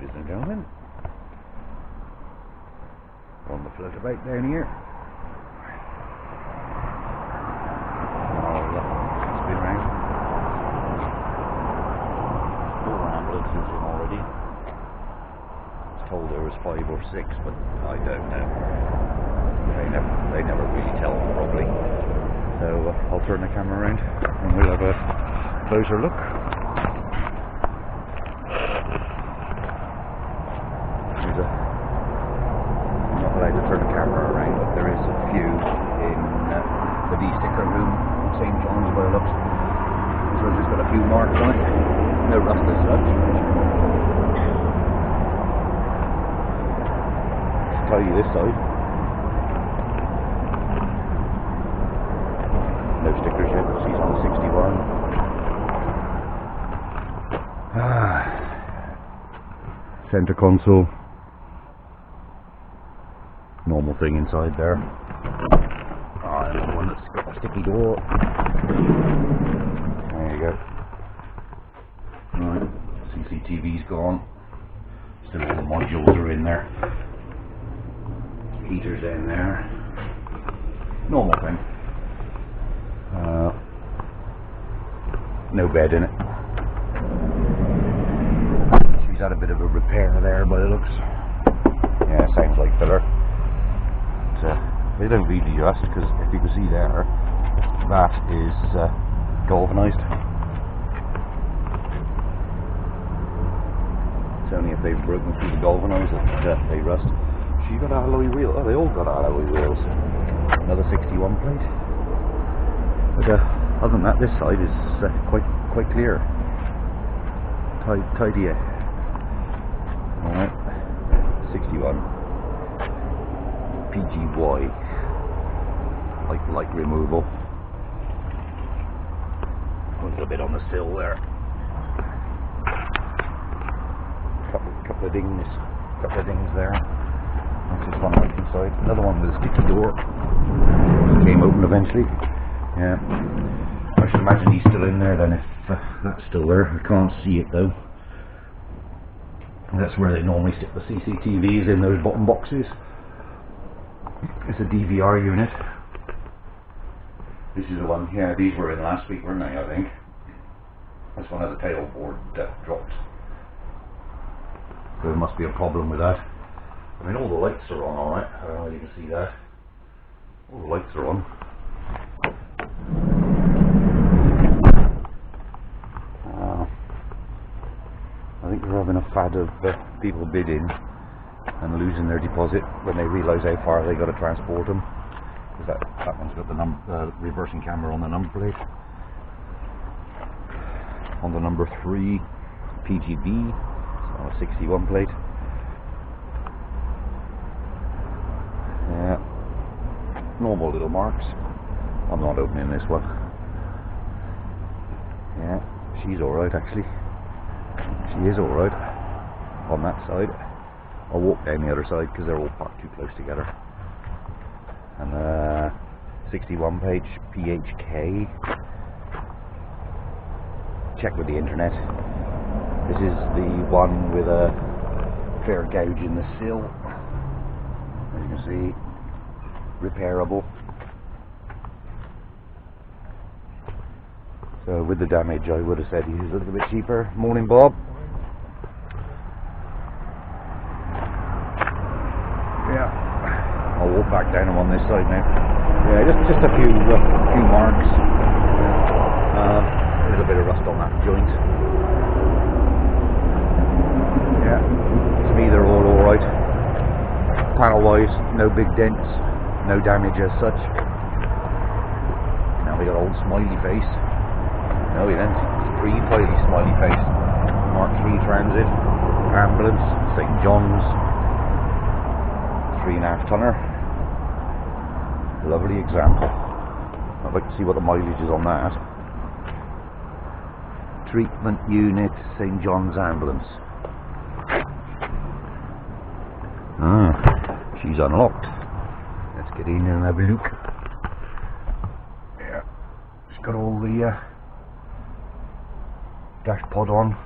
ladies and gentlemen. On the float about down here. Spin round. 4 ambulances in already. I was told there was 5 or 6, but I don't know. They never really tell properly. So I'll turn the camera around and we'll have a closer look. I'm not allowed to turn the camera around, but there is a few in the D-sticker room, St. John's by the looks. This one's just got a few marks on it. No rust as such. Let's tell you this side. No stickers yet, she's on 61. Center console. Normal thing inside there. Another one that's got a sticky door. There you go. Right, CCTV's gone. Still all the modules are in there. Heaters in there. Normal thing. No bed in it. She's had a bit of a repair there by the looks. Yeah, sounds like filler. But, they don't really rust because if you can see there, that is galvanised. It's only if they've broken through the galvanised that they rust. She got alloy wheels. Oh, they all got alloy wheels. Another 61 plate. But other than that, this side is quite clear. Tidy. Alright, 61 PGY, light removal. A little bit on the sill there. Couple of dings there. That's just one right inside. Another one with a sticky door. Came open eventually. Yeah. I should imagine he's still in there then if that's still there. I can't see it though. That's where they normally stick the CCTVs, in those bottom boxes. It's a DVR unit. This is the one, yeah, these were in last week, weren't they, I think. This one has a tail board dropped. So there must be a problem with that. I mean, all the lights are on alright. I don't know if you can see that. All the lights are on. I think we're having a fad of people bidding and losing their deposit when they realise how far they got to transport them. Because that one's got the reversing camera on the number plate. On the number 3 PGB, it's on a 61 plate. Yeah, normal little marks. I'm not opening this one. Yeah, she's alright actually. She is alright on that side. I'll walk down the other side because they're all parked too close together. And 61 page PHK. Check with the internet. This is the one with a fair gouge in the sill. As you can see, repairable. So with the damage I would have said he's a little bit cheaper. Morning Bob. Yeah, I'll walk back down on this side now. Yeah, just a few marks. A little bit of rust on that joint. Yeah, to me they're all alright. Panel wise, no big dents, no damage as such. Now we got old smiley face. No, we then 3 tiny smiley face. Mark 3 transit, ambulance, St. John's. 3.5 tonner. Lovely example. I'd like to see what the mileage is on that. Treatment unit, St. John's ambulance. She's unlocked. Let's get in and have a look. Yeah, it's got all the dash pod on.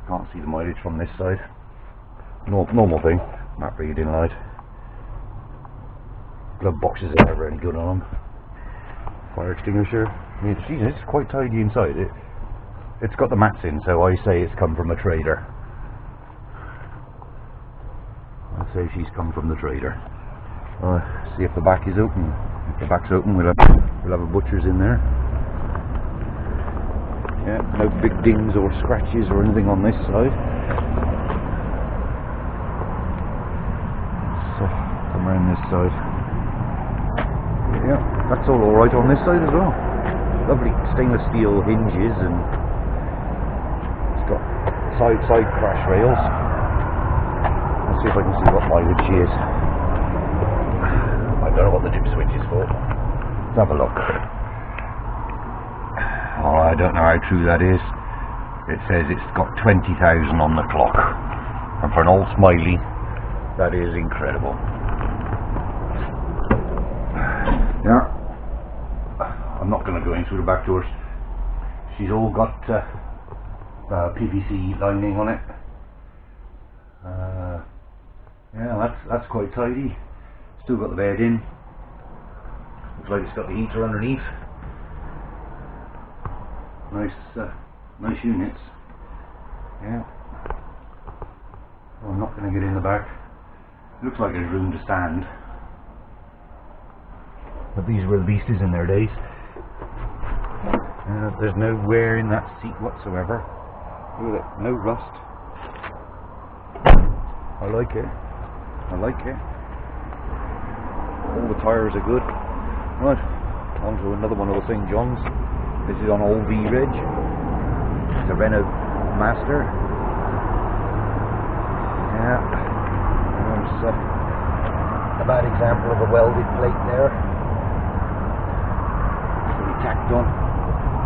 Can't see the mileage from this side. Normal thing, not reading light. Glove boxes are never any good on them. Fire extinguisher. I mean, Jesus, it's quite tidy inside. It's got the mats in, so I say it's come from a trader. I'd say she's come from the trader. See if the back is open. If the back's open, we'll have a butcher's in there. Yeah, no big dings or scratches or anything on this side. So, somewhere in this side. Yeah, that's all alright on this side as well. Lovely stainless steel hinges, and it's got side crash rails. Let's see if I can see what mileage she is. I don't know what the dip switch is for. Let's have a look. Oh, I don't know how true that is. It says it's got 20,000 on the clock, and for an old Smiley, that is incredible. Yeah, I'm not going to go in through the back doors. She's all got PVC lining on it. Yeah, that's quite tidy. Still got the bed in. Looks like it's got the heater underneath. Nice units. Yeah. Well, I'm not going to get in the back. Looks like there's room to stand. But these were the beasties in their days. There's no wear in that seat whatsoever. Look at it, no rust. I like it. I like it. All the tyres are good. Right, on to another one of the St. John's. This is on old V-Reg. It's a Renault Master. Yeah. There's a bad example of a welded plate there. Tacked on.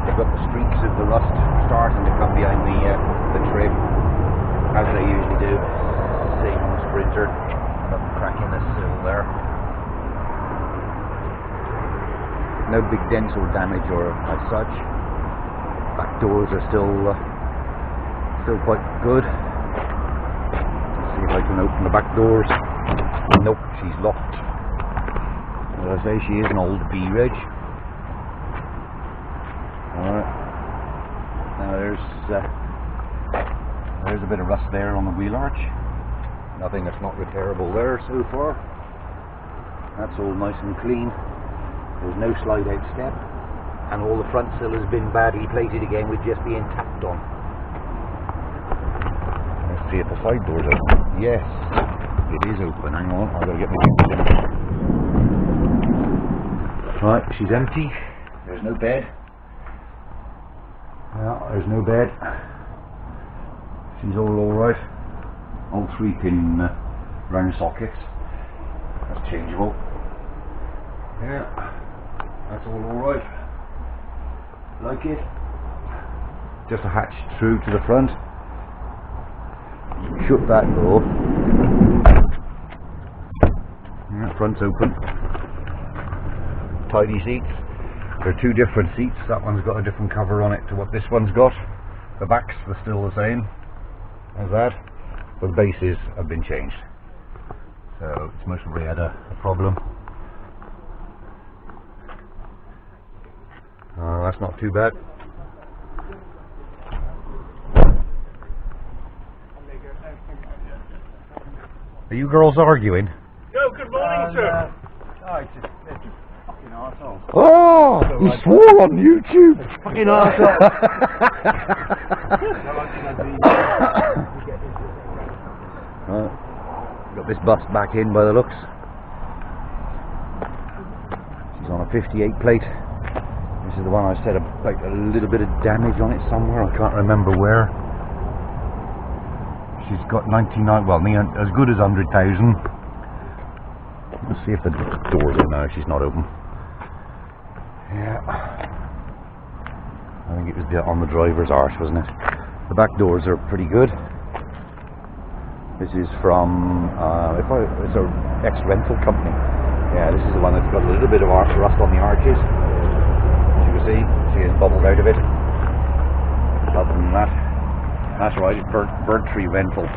They've got the streaks of the rust starting to come behind the trim, as they usually do. Same on the Sprinter. Got the crack in the sill there. No big dents or damage or as such. Back doors are still quite good. Let's see if I can open the back doors. Nope, she's locked. As I say, she is an old V-Reg. Alright, now there's a bit of rust there on the wheel arch. Nothing that's not repairable there so far. That's all nice and clean. There's no slide out step, and all the front sill has been badly plated again with just being tapped on. Let's see if the side door's open. Yes, it is open. Hang on, I've got to get my fingers in. Right, she's empty. There's no bed. Yeah, there's no bed. She's all alright. All 3-pin round sockets. That's changeable. Yeah, that's all alright. Like it. Just a hatch through to the front. Shut that door. Yeah, front's open. Tidy seats. There are two different seats. That one's got a different cover on it to what this one's got. The backs are still the same as that, but the bases have been changed. So it's most probably had a problem. That's not too bad. Are you girls arguing? No, good morning, sir. It's just fucking arsehole. Oh, he swore on YouTube. Fucking arsehole. Got this bus back in by the looks. She's on a 58 plate. This is the one I said about a little bit of damage on it somewhere. I can't remember where. She's got 99, well, as good as 100,000. Let's see if the door's open. No, she's not open. Yeah. I think it was on the driver's arch, wasn't it? The back doors are pretty good. This is from, it's an ex-rental company. Yeah, this is the one that's got a little bit of rust on the arches. As you can see, she has bubbled out of it. Other than that, That's right, it's burnt tree rental.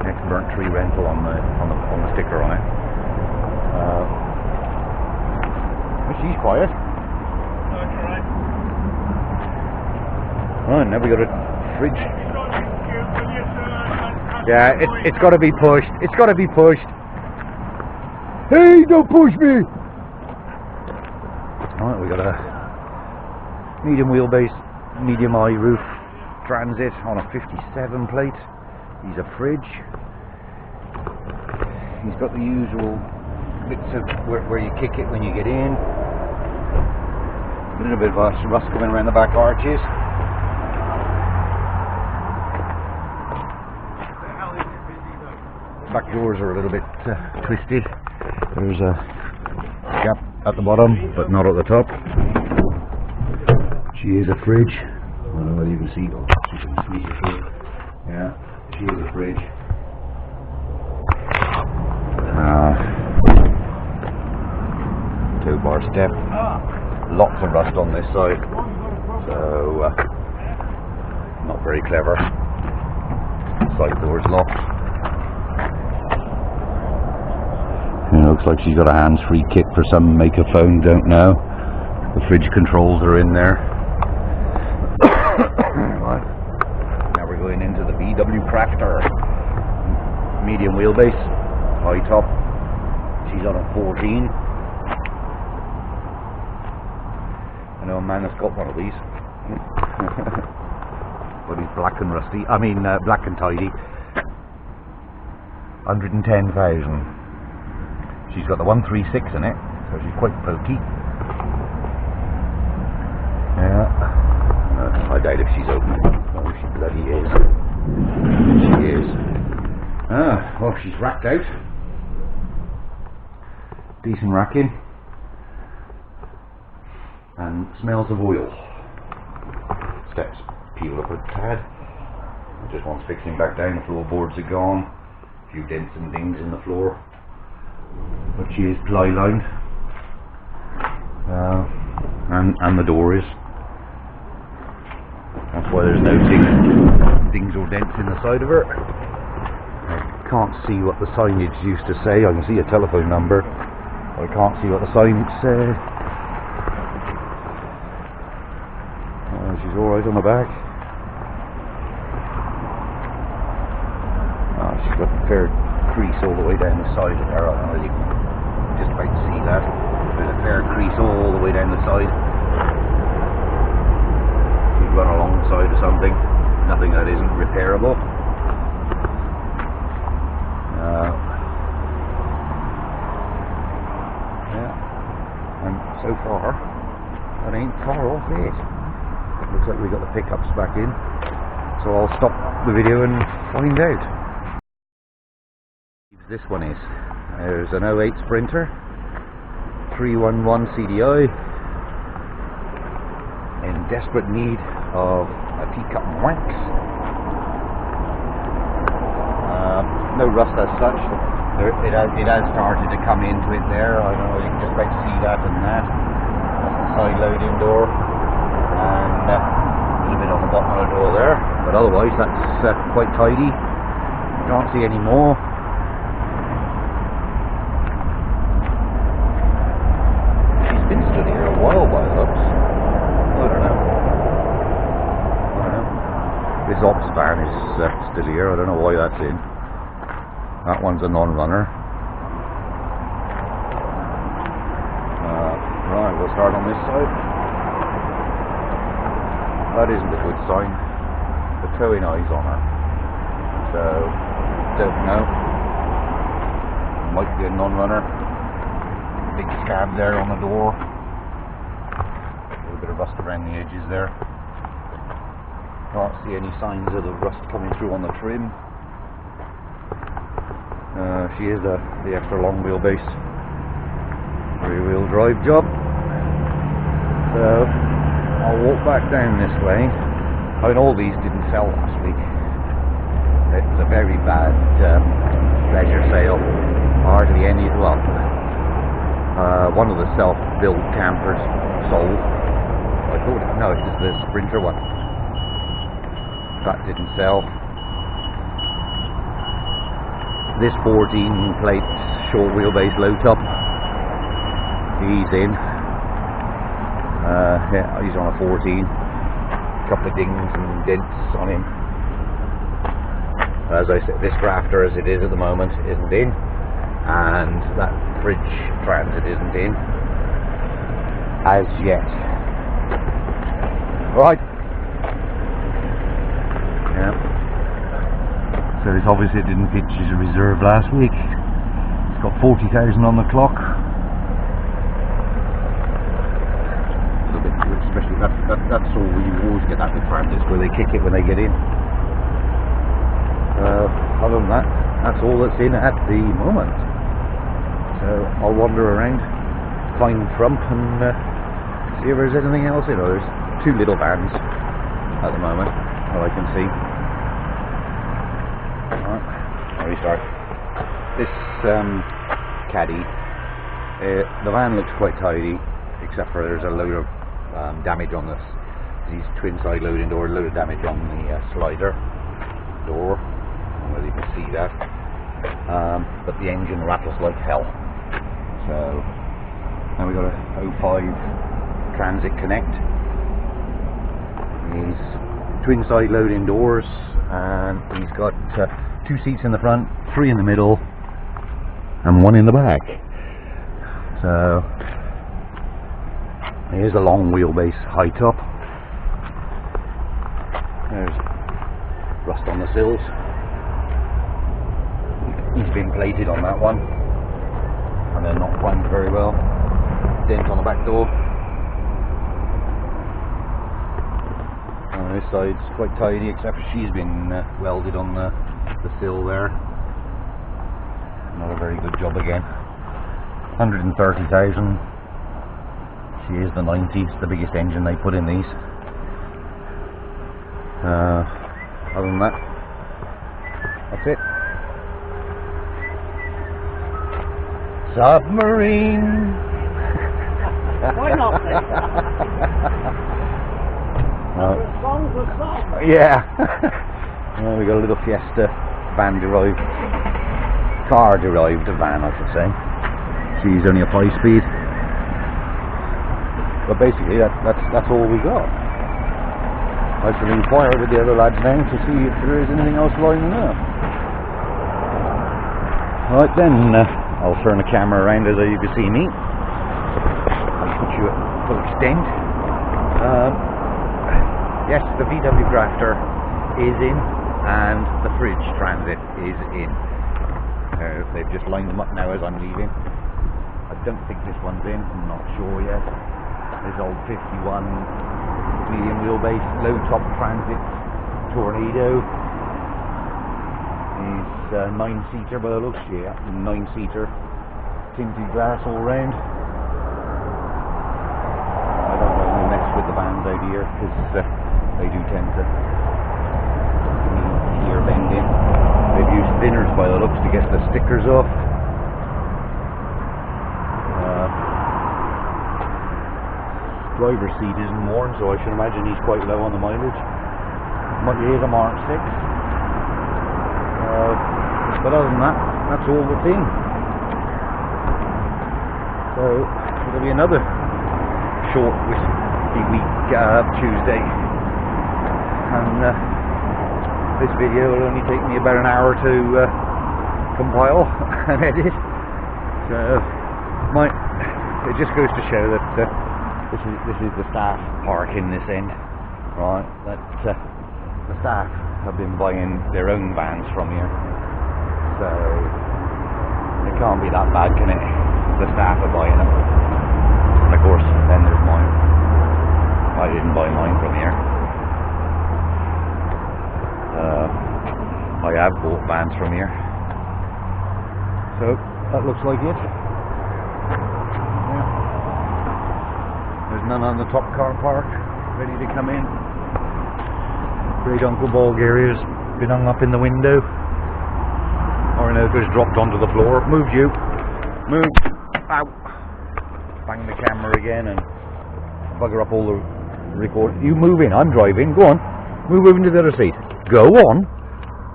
Next burnt tree rental on the sticker on it. She's quiet. That's right. Right, now we got a fridge. Yeah, it's got to be pushed. It's got to be pushed. Hey, don't push me! Alright, we got a medium wheelbase, medium eye roof Transit on a 57 plate. He's a fridge. He's got the usual bits of where you kick it when you get in. A little bit of rust coming around the back arches. Back doors are a little bit twisted. There's a gap at the bottom, but not at the top. She is a fridge. I don't know whether you can see. Oh, you can squeeze it through. Yeah, she is a fridge. Tow bar step. Lots of rust on this side, so not very clever. Side door's locked. It looks like she's got a hands-free kit for some make a phone, don't know. The fridge controls are in there. Right. Now we're going into the VW Crafter. Medium wheelbase, high top. She's on a 14. I know a man has got one of these. But he's black and rusty. I mean, black and tidy. 110,000. She's got the 136 in it, so she's quite pokey. Yeah. I doubt if she's open. Oh, she bloody is. She is. Well, she's racked out. Decent racking. And smells of oil. Steps peeled up a tad. Just wants fixing back down. The floorboards are gone. A few dents and dings in the floor. But she is ply lined, and the door is. That's why there's no dings or dents in the side of her. I can't see what the signage used to say. I can see a telephone number, but I can't see what the sign said. She's alright on the back. She's got a fair crease all the way down the side of there. I don't know if you can just about to see that. There's a fair crease all the way down the side. She's run alongside of something. Nothing that isn't repairable. Yeah. And so far, that ain't far off it. Looks like we got the pickups back in. So I'll stop the video and find out. This one is. There's an 08 Sprinter, 311 CDI, in desperate need of a teacup and wax. No rust as such. It has started to come into it there. I don't know, you can just about see that and that. That's the side loading door, and a little bit on the bottom of the door there. But otherwise, that's quite tidy. Can't see any more. This ops van is still here. I don't know why that's in. That one's a non-runner. Right, we'll start on this side. That isn't a good sign. The towing eye's on her. So, don't know. Might be a non-runner. Big scab there on the door. A little bit of rust around the edges there. Can't see any signs of the rust coming through on the trim. She is the extra long wheelbase rear-wheel drive job. So I'll walk back down this way. I mean, all these didn't sell last week. It was a very bad leisure sale. Hardly any. Well, one of the self-built campers sold. I thought no, it was the Sprinter one. That didn't sell. This 14 plate short wheelbase low top, he's in. Yeah, he's on a 14. Couple of dings and dents on him. As I said, this grafter as it is at the moment isn't in, and that fridge transit isn't in as yet. Right. Yeah. So it's obviously it didn't pitch as a reserve last week. It's got 40,000 on the clock. A bit, especially that's all you always get that with transits where they kick it when they get in. Other than that, that's all that's in at the moment. So I'll wander around, find Trump, and see if there's anything else in. There's two little vans at the moment that I can see. Right, I'll restart. This caddy, the van looks quite tidy, except for there's a load of damage on this. These twin side loading door, a load of damage on the slider door. I don't know whether you can see that, but the engine rattles like hell. So now we've got a 05 Transit Connect. He's twin side loading doors, and he's got 2 seats in the front, 3 in the middle, and 1 in the back. So here's a long wheelbase high top. There's rust on the sills. He's been plated on that one, and they're not primed very well. Dent on the back door. And this side's quite tidy, except she's been welded on the sill there. Not a very good job again. 130,000. She is the 90. It's the biggest engine they put in these. Other than that, that's it. Submarine. Why not then? No. The song's a song. Yeah. Well, we got a little Fiesta van derived, car derived van, I should say. She's only a 5-speed, but basically that's all we got. I shall inquire with the other lads now to see if there is anything else lining up. Right then, I'll turn the camera around as you can see me. I'll put you at full extent. Yes, the VW Grafter is in, and the fridge transit is in. They've just lined them up now as I'm leaving. I don't think this one's in, I'm not sure yet. This old 51 medium wheelbase low top transit Tornado. He's 9-seater by the looks, yeah, 9-seater, tinted glass all round. I don't know who mess with the vans out here, because they do tend to ear bending. They've used thinners by the looks to get the stickers off. Driver's seat isn't worn, so I should imagine he's quite low on the mileage. He is a Mark 6. But other than that, that's all that's in. So it'll be another short wispy week Tuesday, and this video will only take me about an hour to compile and edit. So it just goes to show that this is the staff park in this end, right? That the staff have been buying their own vans from here, so it can't be that bad, can it? The staff are buying them, and of course then there's mine. I didn't buy mine from here. I have bought vans from here, so that looks like it. Yeah. There's none on the top car park ready to come in. Great Uncle Bulgaria's been hung up in the window. Orinoco's dropped onto the floor. Move, you. Move. Ow. Bang the camera again and bugger up all the record. You move in. I'm driving. Go on. Move over into the other seat. Go on.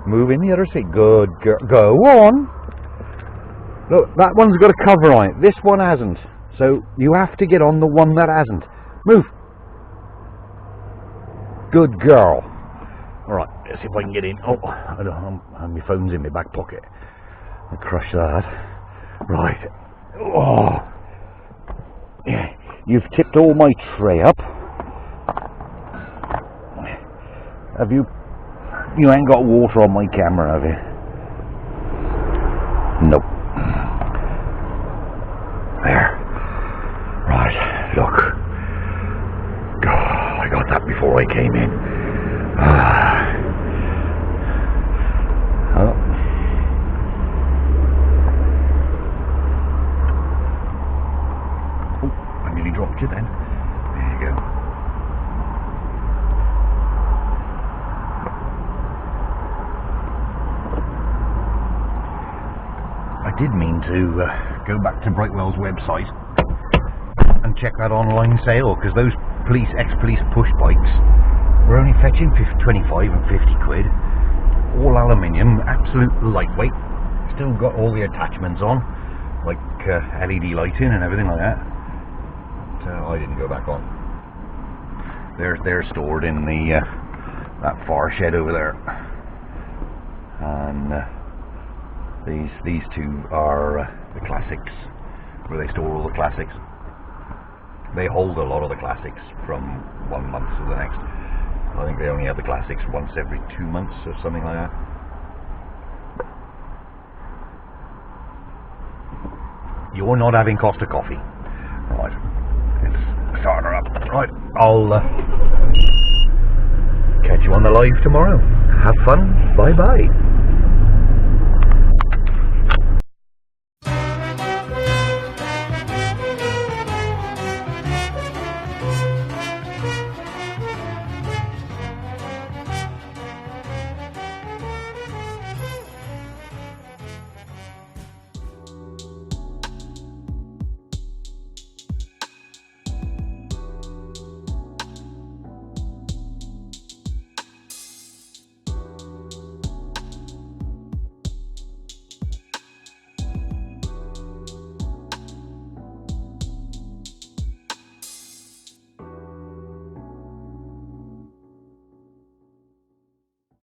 Move in the other seat. Good girl. Go on. Look, that one's got a cover on it. This one hasn't. So you have to get on the one that hasn't. Move. Good girl. Alright, let's see if I can get in. Oh, my phone's in my back pocket. I'll crush that. Right. Oh. Yeah. You've tipped all my tray up. Have you? You ain't got water on my camera, have you? Nope. There. Right, look. God, I got that before I came in. Oh. Oh, I nearly dropped you then. There you go. I did mean to go back to Brightwells' website and check that online sale, because those ex-police push bikes were only fetching 25 and 50 quid, all aluminium, absolute lightweight, still got all the attachments on, like LED lighting and everything like that. So I didn't go back on. They're stored in the that far shed over there, and these two are the classics, where they store all the classics. They hold a lot of the classics from 1 month to the next. I think they only have the classics once every 2 months or something like that. You're not having Costa coffee. Right, let's start her up. Right, I'll catch you on the live tomorrow. Have fun. Bye bye.